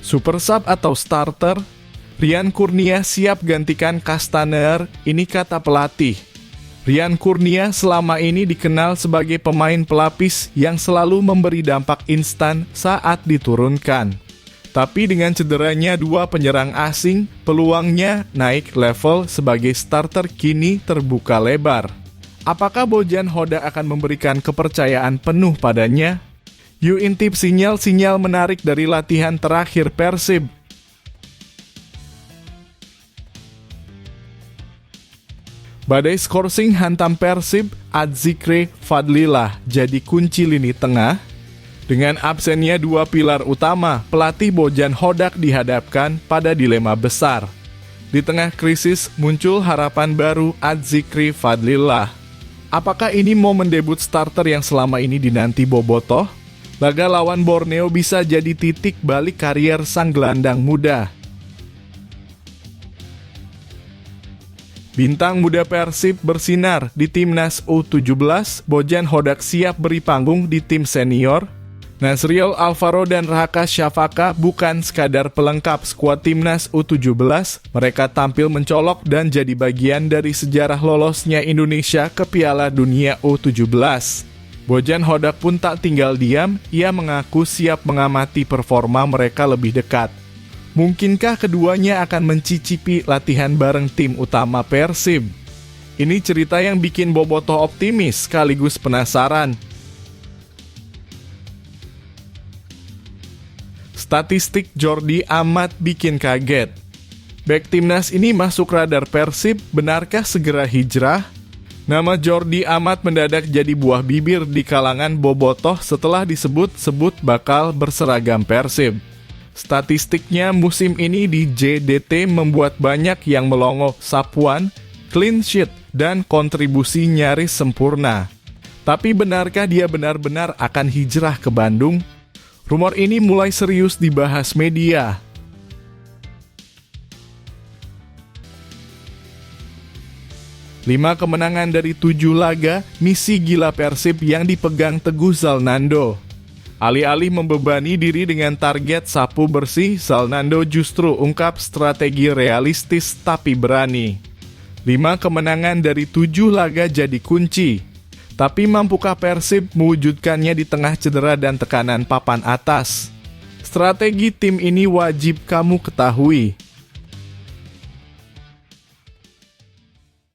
Super sub atau starter, Rian Kurnia siap gantikan Castaner, ini kata pelatih. Rian Kurnia selama ini dikenal sebagai pemain pelapis yang selalu memberi dampak instan saat diturunkan. Tapi dengan cederanya dua penyerang asing, peluangnya naik level sebagai starter kini terbuka lebar. Apakah Bojan Hodak akan memberikan kepercayaan penuh padanya? Yuk intip sinyal-sinyal menarik dari latihan terakhir Persib. Badai skorsing hantam Persib, Adzikre Fadlillah jadi kunci lini tengah. Dengan absennya dua pilar utama, pelatih Bojan Hodak dihadapkan pada dilema besar. Di tengah krisis muncul harapan baru Adzikre Fadlillah. Apakah ini momen debut starter yang selama ini dinanti Bobotoh? Laga lawan Borneo bisa jadi titik balik karier sang gelandang muda. Bintang muda Persib bersinar di Timnas U17, Bojan Hodak siap beri panggung di tim senior. Nasriel Alvaro dan Raka Syafaka bukan sekadar pelengkap skuad Timnas U17, mereka tampil mencolok dan jadi bagian dari sejarah lolosnya Indonesia ke Piala Dunia U17. Bojan Hodak pun tak tinggal diam, ia mengaku siap mengamati performa mereka lebih dekat. Mungkinkah keduanya akan mencicipi latihan bareng tim utama Persib? Ini cerita yang bikin Bobotoh optimis sekaligus penasaran. Statistik Jordi Amat bikin kaget. Bek timnas ini masuk radar Persib, benarkah segera hijrah? Nama Jordi Amat mendadak jadi buah bibir di kalangan Bobotoh setelah disebut-sebut bakal berseragam Persib. Statistiknya musim ini di JDT membuat banyak yang melongo, sapuan, clean sheet, dan kontribusi nyaris sempurna. Tapi benarkah dia benar-benar akan hijrah ke Bandung? Rumor ini mulai serius dibahas media. Lima kemenangan dari 7 laga, misi gila Persib yang dipegang Teguh Zalnando. Alih-alih membebani diri dengan target sapu bersih, Zalnando justru ungkap strategi realistis tapi berani. 5 kemenangan dari 7 laga jadi kunci. Tapi mampukah Persib mewujudkannya di tengah cedera dan tekanan papan atas? Strategi tim ini wajib kamu ketahui.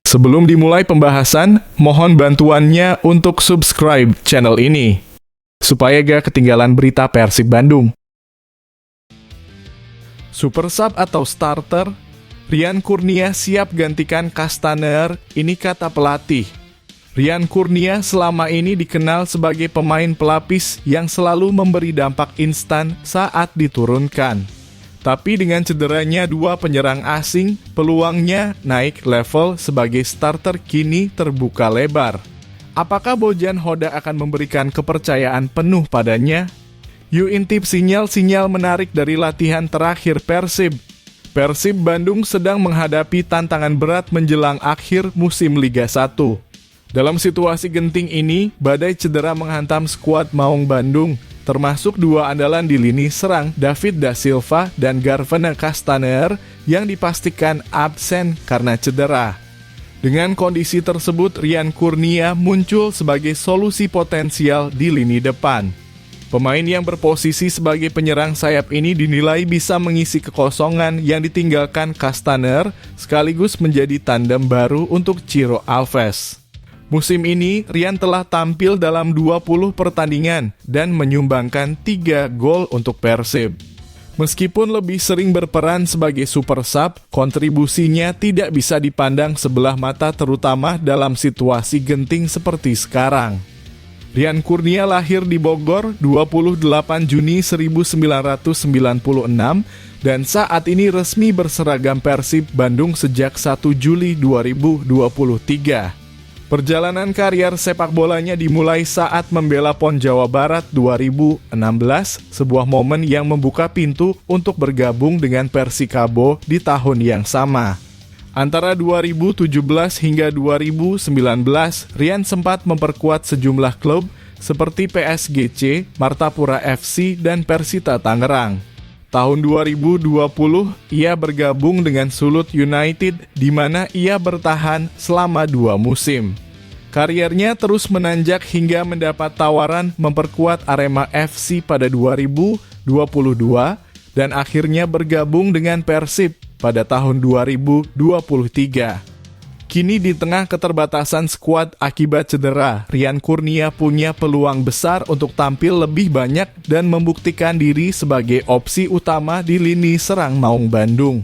Sebelum dimulai pembahasan, mohon bantuannya untuk subscribe channel ini, supaya gak ketinggalan berita Persib Bandung. Super sub atau starter, Rian Kurnia siap gantikan Castaner, ini kata pelatih. Rian Kurnia selama ini dikenal sebagai pemain pelapis yang selalu memberi dampak instan saat diturunkan. Tapi dengan cederanya dua penyerang asing, peluangnya naik level sebagai starter kini terbuka lebar. Apakah Bojan Hodak akan memberikan kepercayaan penuh padanya? Yuk intip sinyal-sinyal menarik dari latihan terakhir Persib. Persib Bandung sedang menghadapi tantangan berat menjelang akhir musim Liga 1. Dalam situasi genting ini, badai cedera menghantam skuad Maung Bandung, termasuk dua andalan di lini serang David Da Silva dan Garvana Castaner yang dipastikan absen karena cedera. Dengan kondisi tersebut, Rian Kurnia muncul sebagai solusi potensial di lini depan. Pemain yang berposisi sebagai penyerang sayap ini dinilai bisa mengisi kekosongan yang ditinggalkan Castaner, sekaligus menjadi tandem baru untuk Ciro Alves. Musim ini, Rian telah tampil dalam 20 pertandingan dan menyumbangkan 3 gol untuk Persib. Meskipun lebih sering berperan sebagai super sub, kontribusinya tidak bisa dipandang sebelah mata terutama dalam situasi genting seperti sekarang. Rian Kurnia lahir di Bogor 28 Juni 1996 dan saat ini resmi berseragam Persib Bandung sejak 1 Juli 2023. Perjalanan karier sepak bolanya dimulai saat membela PON Jawa Barat 2016, sebuah momen yang membuka pintu untuk bergabung dengan Persikabo di tahun yang sama. Antara 2017 hingga 2019, Rian sempat memperkuat sejumlah klub seperti PSGC, Martapura FC, dan Persita Tangerang. Tahun 2020, ia bergabung dengan Sulut United, di mana ia bertahan selama 2 musim. Kariernya terus menanjak hingga mendapat tawaran memperkuat Arema FC pada 2022, dan akhirnya bergabung dengan Persib pada tahun 2023. Kini di tengah keterbatasan skuad akibat cedera, Rian Kurnia punya peluang besar untuk tampil lebih banyak dan membuktikan diri sebagai opsi utama di lini serang Maung Bandung.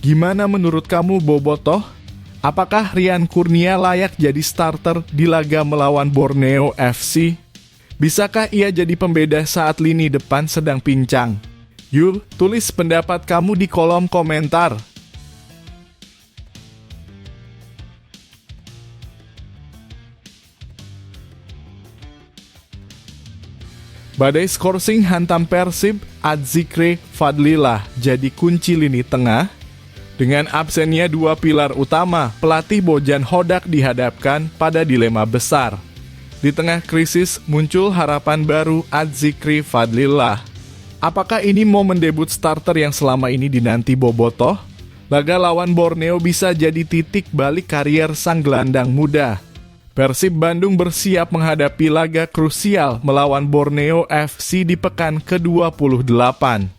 Gimana menurut kamu, Bobotoh? Apakah Rian Kurnia layak jadi starter di laga melawan Borneo FC? Bisakah ia jadi pembeda saat lini depan sedang pincang? Yuk, tulis pendapat kamu di kolom komentar. Badai skorsing hantam Persib, Adzikri Fadlillah jadi kunci lini tengah. Dengan absennya 2 pilar utama, pelatih Bojan Hodak dihadapkan pada dilema besar. Di tengah krisis, muncul harapan baru Adzikri Fadlillah. Apakah ini momen debut starter yang selama ini dinanti Bobotoh? Laga lawan Borneo bisa jadi titik balik karier sang gelandang muda. Persib Bandung bersiap menghadapi laga krusial melawan Borneo FC di pekan ke-28.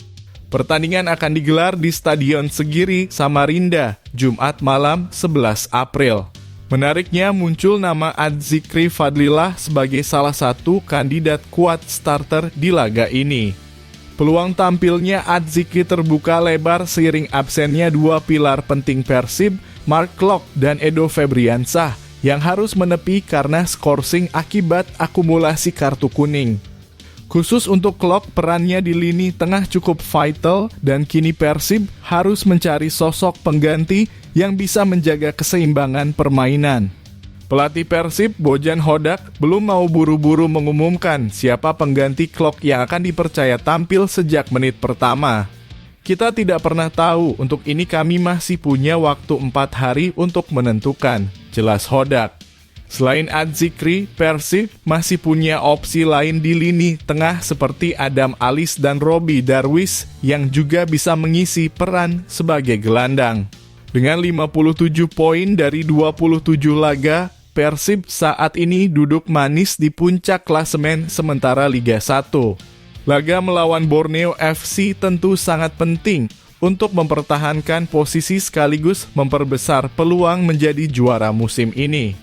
Pertandingan akan digelar di Stadion Segiri, Samarinda, Jumat malam 11 April. Menariknya muncul nama Adzikri Fadlillah sebagai salah satu kandidat kuat starter di laga ini. Peluang tampilnya Adzikri terbuka lebar seiring absennya 2 pilar penting Persib, Mark Klok dan Edo Febriansah, yang harus menepi karena skorsing akibat akumulasi kartu kuning. Khusus untuk Klok, perannya di lini tengah cukup vital dan kini Persib harus mencari sosok pengganti yang bisa menjaga keseimbangan permainan. Pelatih Persib, Bojan Hodak, belum mau buru-buru mengumumkan siapa pengganti Klok yang akan dipercaya tampil sejak menit pertama. Kita tidak pernah tahu, untuk ini kami masih punya waktu 4 hari untuk menentukan, jelas Hodak. Selain Adzikri, Persib masih punya opsi lain di lini tengah seperti Adam Alis dan Robi Darwis yang juga bisa mengisi peran sebagai gelandang. Dengan 57 poin dari 27 laga, Persib saat ini duduk manis di puncak klasemen sementara Liga 1. Laga melawan Borneo FC tentu sangat penting untuk mempertahankan posisi sekaligus memperbesar peluang menjadi juara musim ini.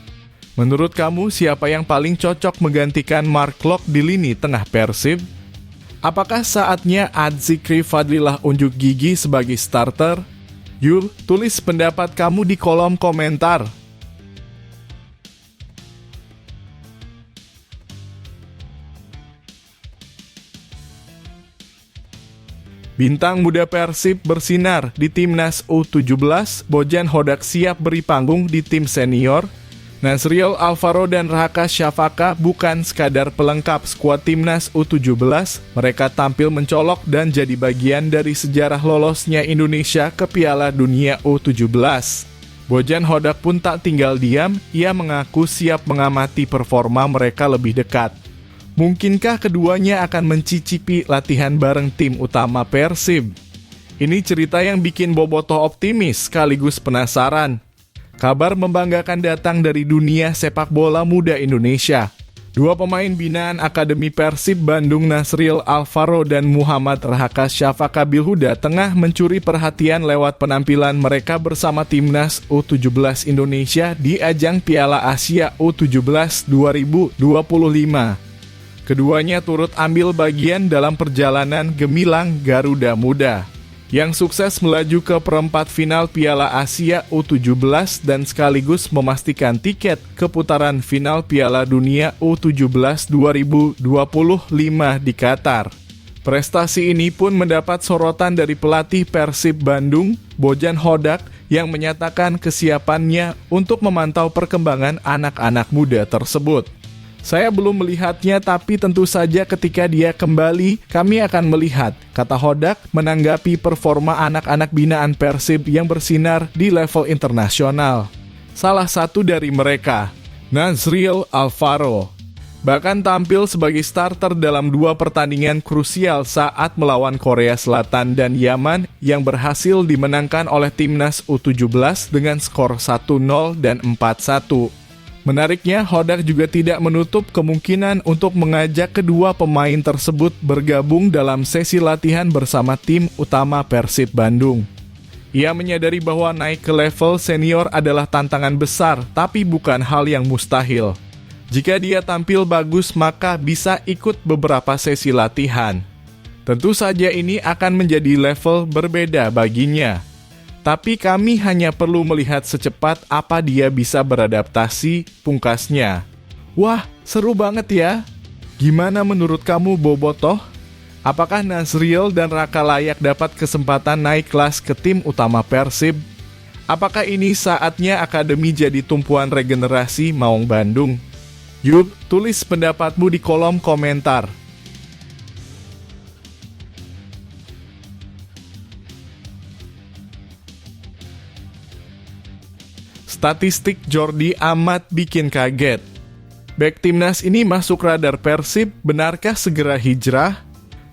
Menurut kamu, siapa yang paling cocok menggantikan Mark Klok di lini tengah Persib? Apakah saatnya Adzikri Fadlillah unjuk gigi sebagai starter? Yuk, tulis pendapat kamu di kolom komentar. Bintang muda Persib bersinar di Timnas U17, Bojan Hodak siap beri panggung di tim senior. Nasriel Alvaro dan Raka Syafaka bukan sekadar pelengkap skuad Timnas U17, mereka tampil mencolok dan jadi bagian dari sejarah lolosnya Indonesia ke Piala Dunia U17. Bojan Hodak pun tak tinggal diam, ia mengaku siap mengamati performa mereka lebih dekat. Mungkinkah keduanya akan mencicipi latihan bareng tim utama Persib? Ini cerita yang bikin Bobotoh optimis sekaligus penasaran. Kabar membanggakan datang dari dunia sepak bola muda Indonesia. 2 pemain binaan Akademi Persib Bandung, Nasriel Alvaro dan Muhammad Rahaka Syafaka Bilhuda, tengah mencuri perhatian lewat penampilan mereka bersama Timnas U17 Indonesia di ajang Piala Asia U17 2025. Keduanya turut ambil bagian dalam perjalanan gemilang Garuda Muda, yang sukses melaju ke perempat final Piala Asia U17 dan sekaligus memastikan tiket ke putaran final Piala Dunia U17 2025 di Qatar. Prestasi ini pun mendapat sorotan dari pelatih Persib Bandung, Bojan Hodak, yang menyatakan kesiapannya untuk memantau perkembangan anak-anak muda tersebut. Saya belum melihatnya, tapi tentu saja ketika dia kembali, kami akan melihat, kata Hodak menanggapi performa anak-anak binaan Persib yang bersinar di level internasional. Salah satu dari mereka, Nasriel Alvaro. Bahkan tampil sebagai starter dalam 2 pertandingan krusial saat melawan Korea Selatan dan Yaman yang berhasil dimenangkan oleh timnas U17 dengan skor 1-0 dan 4-1. Menariknya, Hodak juga tidak menutup kemungkinan untuk mengajak kedua pemain tersebut bergabung dalam sesi latihan bersama tim utama Persib Bandung. Ia menyadari bahwa naik ke level senior adalah tantangan besar, tapi bukan hal yang mustahil. Jika dia tampil bagus, maka bisa ikut beberapa sesi latihan. Tentu saja ini akan menjadi level berbeda baginya. Tapi kami hanya perlu melihat secepat apa dia bisa beradaptasi, pungkasnya. Wah, seru banget ya. Gimana menurut kamu, Bobotoh? Apakah Nazriel dan Raka layak dapat kesempatan naik kelas ke tim utama Persib? Apakah ini saatnya akademi jadi tumpuan regenerasi Maung Bandung? Yuk, tulis pendapatmu di kolom komentar. Statistik Jordi Amat bikin kaget. Bek timnas ini masuk radar Persib, benarkah segera hijrah?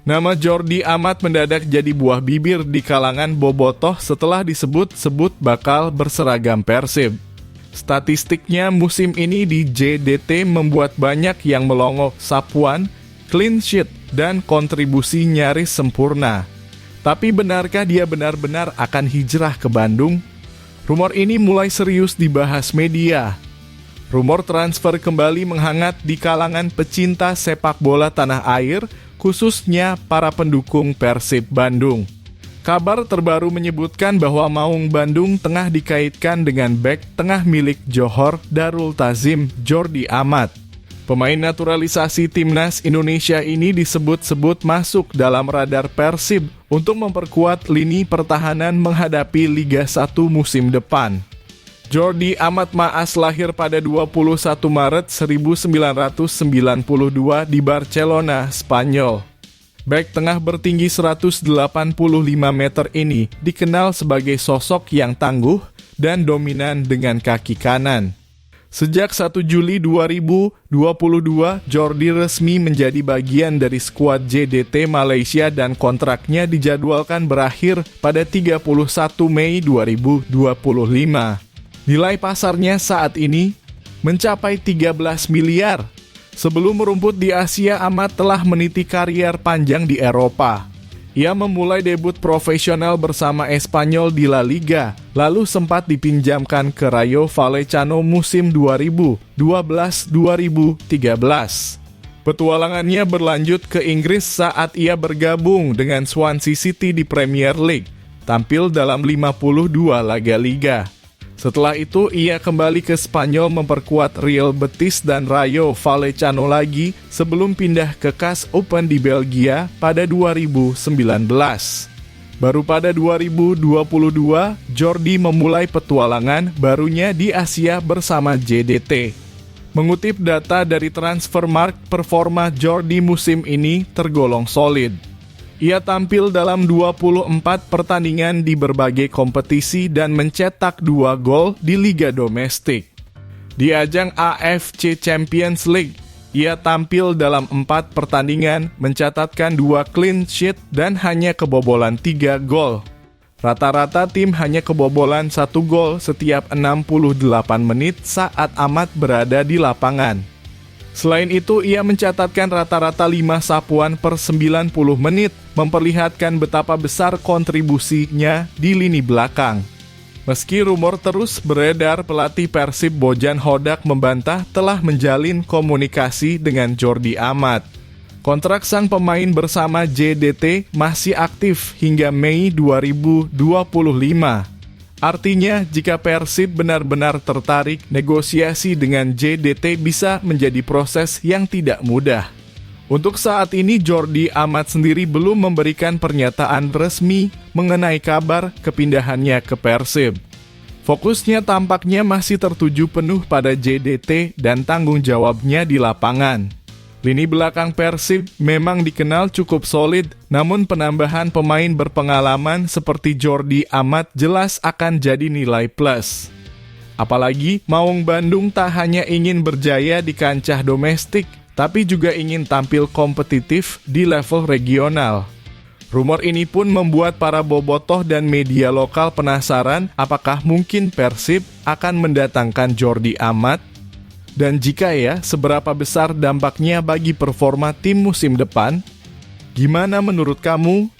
Nama Jordi Amat mendadak jadi buah bibir di kalangan bobotoh setelah disebut-sebut bakal berseragam Persib. Statistiknya musim ini di JDT membuat banyak yang melongo, sapuan, clean sheet, dan kontribusi nyaris sempurna. Tapi benarkah dia benar-benar akan hijrah ke Bandung? Rumor ini mulai serius dibahas media. Rumor transfer kembali menghangat di kalangan pecinta sepak bola tanah air, khususnya para pendukung Persib Bandung. Kabar terbaru menyebutkan bahwa Maung Bandung tengah dikaitkan dengan bek tengah milik Johor Darul Tazim, Jordi Amat. Pemain naturalisasi timnas Indonesia ini disebut-sebut masuk dalam radar Persib untuk memperkuat lini pertahanan menghadapi Liga 1 musim depan. Jordi Amat Maas lahir pada 21 Maret 1992 di Barcelona, Spanyol. Bek tengah bertinggi 185 meter ini dikenal sebagai sosok yang tangguh dan dominan dengan kaki kanan. Sejak 1 Juli 2022, Jordi resmi menjadi bagian dari skuad JDT Malaysia dan kontraknya dijadwalkan berakhir pada 31 Mei 2025. Nilai pasarnya saat ini mencapai 13 miliar. Sebelum merumput di Asia, Amat telah meniti karier panjang di Eropa. Ia memulai debut profesional bersama Espanyol di La Liga, lalu sempat dipinjamkan ke Rayo Vallecano musim 2012-2013. Petualangannya berlanjut ke Inggris saat ia bergabung dengan Swansea City di Premier League, tampil dalam 52 laga liga. Setelah itu, ia kembali ke Spanyol memperkuat Real Betis dan Rayo Vallecano lagi sebelum pindah ke KAS Open di Belgia pada 2019. Baru pada 2022, Jordi memulai petualangan barunya di Asia bersama JDT. Mengutip data dari Transfermarkt, performa Jordi musim ini tergolong solid. Ia tampil dalam 24 pertandingan di berbagai kompetisi dan mencetak 2 gol di liga domestik. Di ajang AFC Champions League, ia tampil dalam 4 pertandingan, mencatatkan 2 clean sheet dan hanya kebobolan 3 gol. Rata-rata tim hanya kebobolan 1 gol setiap 68 menit saat Amat berada di lapangan. Selain itu, ia mencatatkan rata-rata 5 sapuan per 90 menit, memperlihatkan betapa besar kontribusinya di lini belakang. Meski rumor terus beredar, pelatih Persib Bojan Hodak membantah telah menjalin komunikasi dengan Jordi Amat. Kontrak sang pemain bersama JDT masih aktif hingga Mei 2025. Artinya, jika Persib benar-benar tertarik, negosiasi dengan JDT bisa menjadi proses yang tidak mudah. Untuk saat ini, Jordi Amat sendiri belum memberikan pernyataan resmi mengenai kabar kepindahannya ke Persib. Fokusnya tampaknya masih tertuju penuh pada JDT dan tanggung jawabnya di lapangan. Lini belakang Persib memang dikenal cukup solid, namun penambahan pemain berpengalaman seperti Jordi Amat jelas akan jadi nilai plus. Apalagi Maung Bandung tak hanya ingin berjaya di kancah domestik, tapi juga ingin tampil kompetitif di level regional. Rumor ini pun membuat para bobotoh dan media lokal penasaran apakah mungkin Persib akan mendatangkan Jordi Amat? Dan jika ya, seberapa besar dampaknya bagi performa tim musim depan? Gimana menurut kamu?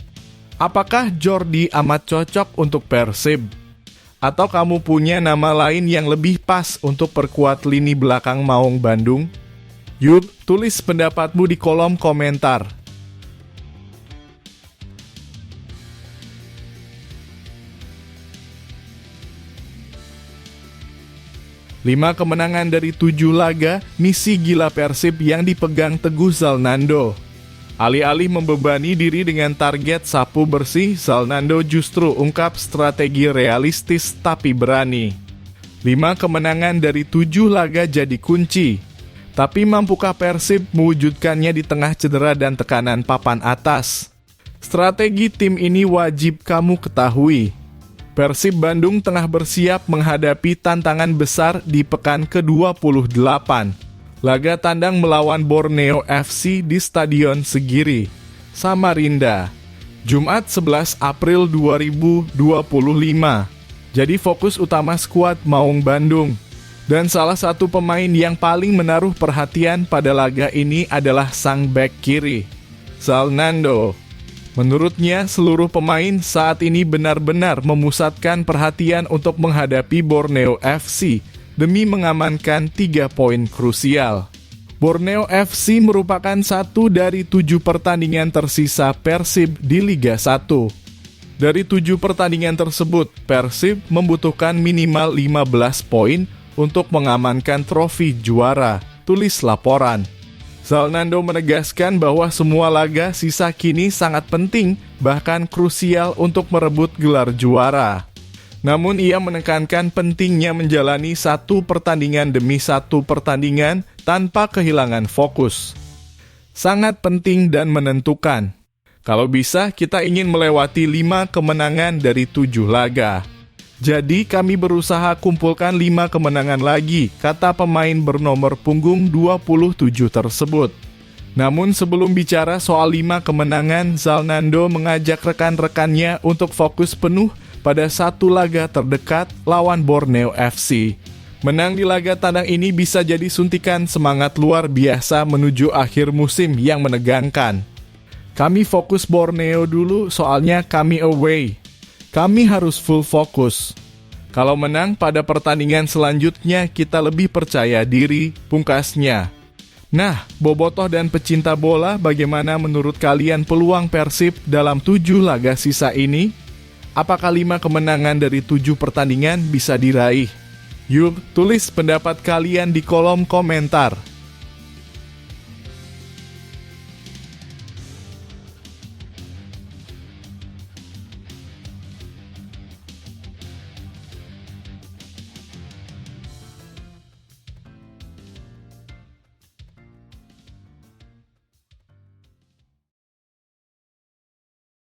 Apakah Jordi Amat cocok untuk Persib? Atau kamu punya nama lain yang lebih pas untuk perkuat lini belakang Maung Bandung? Yuk, tulis pendapatmu di kolom komentar. 5 kemenangan dari 7 laga, misi gila Persib yang dipegang Teguh Zalnando. Alih-alih membebani diri dengan target sapu bersih, Zalnando justru ungkap strategi realistis tapi berani. 5 kemenangan dari 7 laga jadi kunci. Tapi mampukah Persib mewujudkannya di tengah cedera dan tekanan papan atas? Strategi tim ini wajib kamu ketahui. Persib Bandung tengah bersiap menghadapi tantangan besar di pekan ke-28. Laga tandang melawan Borneo FC di Stadion Segiri, Samarinda, Jumat 11 April 2025. Jadi fokus utama skuad Maung Bandung. Dan salah satu pemain yang paling menaruh perhatian pada laga ini adalah sang bek kiri, Zalnando. Menurutnya, seluruh pemain saat ini benar-benar memusatkan perhatian untuk menghadapi Borneo FC demi mengamankan 3 poin krusial. Borneo FC merupakan satu dari 7 pertandingan tersisa Persib di Liga 1. Dari 7 pertandingan tersebut, Persib membutuhkan minimal 15 poin untuk mengamankan trofi juara, tulis laporan. Zalnando menegaskan bahwa semua laga sisa kini sangat penting, bahkan krusial untuk merebut gelar juara. Namun ia menekankan pentingnya menjalani satu pertandingan demi satu pertandingan tanpa kehilangan fokus. Sangat penting dan menentukan. Kalau bisa, kita ingin melewati 5 kemenangan dari 7 laga. Jadi kami berusaha kumpulkan 5 kemenangan lagi, kata pemain bernomor punggung 27 tersebut. Namun sebelum bicara soal 5 kemenangan, Zalnando mengajak rekan-rekannya untuk fokus penuh pada satu laga terdekat lawan Borneo FC. Menang di laga tandang ini bisa jadi suntikan semangat luar biasa menuju akhir musim yang menegangkan. Kami fokus Borneo dulu soalnya kami away. Kami harus full fokus. Kalau menang pada pertandingan selanjutnya kita lebih percaya diri, pungkasnya. Nah, bobotoh dan pecinta bola, bagaimana menurut kalian peluang Persib dalam 7 laga sisa ini? Apakah 5 kemenangan dari 7 pertandingan bisa diraih? Yuk, tulis pendapat kalian di kolom komentar.